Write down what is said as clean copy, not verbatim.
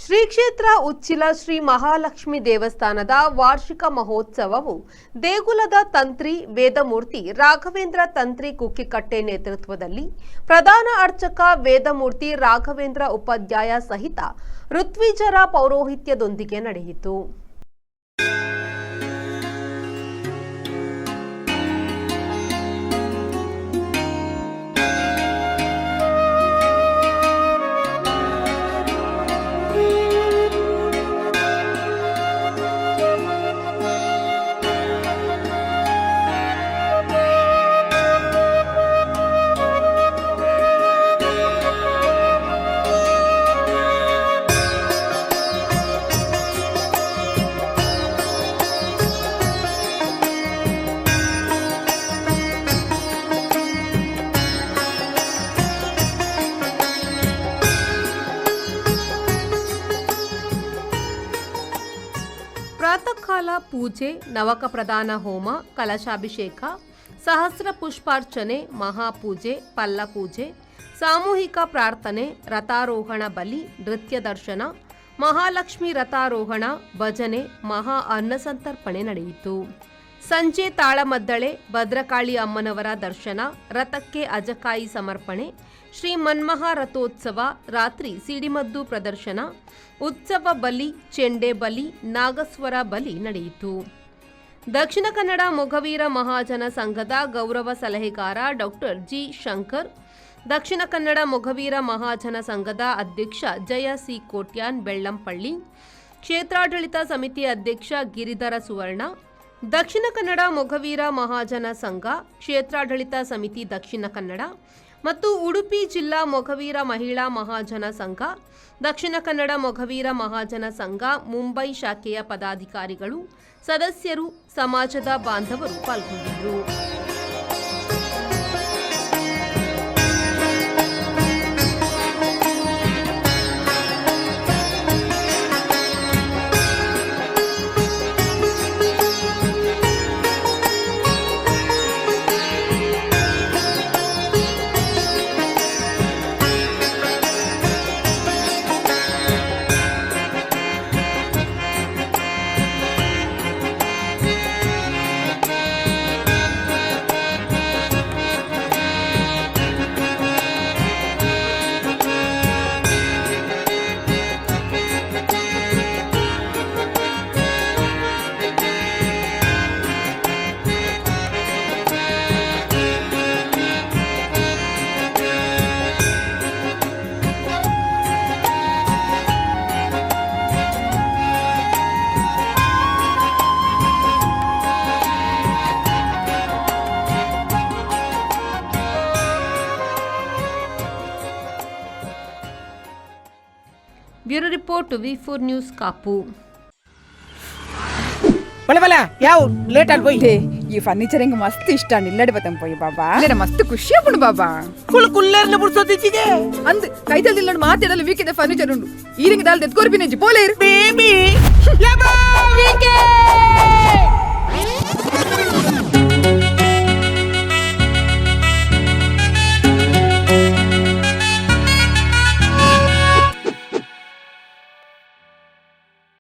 ಶ್ರೀ ಕ್ಷೇತ್ರ ಉಚ್ಚಿಲ ಶ್ರೀ ಮಹಾಲಕ್ಷ್ಮಿ ದೇವಸ್ಥಾನದ ವಾರ್ಷಿಕ ಮಹೋತ್ಸವವು ದೇಗುಲದ ತಂತ್ರಿ ವೇದಮೂರ್ತಿ ರಾಘವೇಂದ್ರ ತಂತ್ರಿ ಕುಕ್ಕಿಕಟ್ಟೆ ನೇತೃತ್ವದಲ್ಲಿ ಪ್ರಧಾನ ಅರ್ಚಕ ವೇದಮೂರ್ತಿ ರಾಘವೇಂದ್ರ ಉಪಾಧ್ಯಾಯ ಸಹಿತ ಋತ್ವಿಜರ ಪೌರೋಹಿತ್ಯದೊಂದಿಗೆ ನಡೆಯಿತು. ಪ್ರಾತಃಕಾಲ ಪೂಜೆ, ನವಕ ಪ್ರಧಾನ ಹೋಮ, ಕಲಶಾಭಿಷೇಕ, ಸಹಸ್ರ ಪುಷ್ಪಾರ್ಚನೆ, ಮಹಾಪೂಜೆ, ಪಲ್ಲಪೂಜೆ, ಸಾಮೂಹಿಕ ಪ್ರಾರ್ಥನೆ, ರಥಾರೋಹಣ ಬಲಿ, ನೃತ್ಯ ದರ್ಶನ, ಮಹಾಲಕ್ಷ್ಮಿ ರಥಾರೋಹಣ, ಭಜನೆ, ಮಹಾ ಅನ್ನಸಂತರ್ಪಣೆ ನಡೆಯಿತು. ಸಂಜೆ ತಾಳಮದ್ದಳೆ, ಭದ್ರಕಾಳಿ ಅಮ್ಮನವರ ದರ್ಶನ, ರಥಕ್ಕೆ ಅಜಕಾಯಿ ಸಮರ್ಪಣೆ, ಶ್ರೀ ಮನ್ಮಹಾ ರಥೋತ್ಸವ, ರಾತ್ರಿ ಸಿಡಿಮದ್ದು ಪ್ರದರ್ಶನ, ಉತ್ಸವ ಬಲಿ, ಚೆಂಡೆ ಬಲಿ, ನಾಗಸ್ವರ ಬಲಿ ನಡೆಯಿತು. ದಕ್ಷಿಣ ಕನ್ನಡ ಮೊಗವೀರ ಮಹಾಜನ ಸಂಘದ ಗೌರವ ಸಲಹೆಗಾರ ಡಾಕ್ಟರ್ ಜಿ ಶಂಕರ್, ದಕ್ಷಿಣ ಕನ್ನಡ ಮೊಗವೀರ ಮಹಾಜನ ಸಂಘದ ಅಧ್ಯಕ್ಷ ಜಯ ಸಿ ಕೋಟ್ಯಾನ್ ಬೆಳ್ಳಂಪಳ್ಳಿ, ಕ್ಷೇತ್ರಾಡಳಿತ ಸಮಿತಿ ಅಧ್ಯಕ್ಷ ಗಿರಿಧರ ಸುವರ್ಣ, ದಕ್ಷಿಣ ಕನ್ನಡ ಮೊಗವೀರ ಮಹಾಜನ ಸಂಘ, ಕ್ಷೇತ್ರಾಡಳಿತ ಸಮಿತಿ ದಕ್ಷಿಣ ಕನ್ನಡ ಮತ್ತು ಉಡುಪಿ ಜಿಲ್ಲಾ ಮೊಗವೀರ ಮಹಿಳಾ ಮಹಾಜನ ಸಂಘ, ದಕ್ಷಿಣ ಕನ್ನಡ ಮೊಗವೀರ ಮಹಾಜನ ಸಂಘ ಮುಂಬೈ ಶಾಖೆಯ ಪದಾಧಿಕಾರಿಗಳು, ಸದಸ್ಯರು, ಸಮಾಜದ ಬಾಂಧವರು ಪಾಲ್ಗೊಂಡಿದ್ದರು. Bureau report V4 news Kapu. ಬಲೆ ಯಾವ ಲೇಟ್ ಅಲ್ಲಿ పోయి ಈ ಫರ್ನಿಚರ್ ಹಿಂಗ ಮಸ್ತ್ ಇಷ್ಟ ನಿಲ್ಲಡಿ ಬತಂ పోయి ಬಾಬಾ ಇಲ್ಲ ಮಸ್ತ್ ಖುಷಿ ಆಪುಂಡು ಬಾಬಾ ಕುಲ್ಲೇರ್ನ ಬುಡ್ಸೋದಿಚ್ಚಿಗೆ ಅಂದ್ ಕೈದಲ್ಲಿ ನಿಲ್ಲಡ್ ಮಾತಾಡಲು ವೀಕಿದ ಫರ್ನಿಚರ್ ಉಂಡು ಈರಿಂಗ ದಾಲ್ ತೆತ್ಕೋರ್ಬಿನೆಜಿ ಪೋಲೇರ್ ಬೇಬಿ ಯಬಾ ವೀಕೆ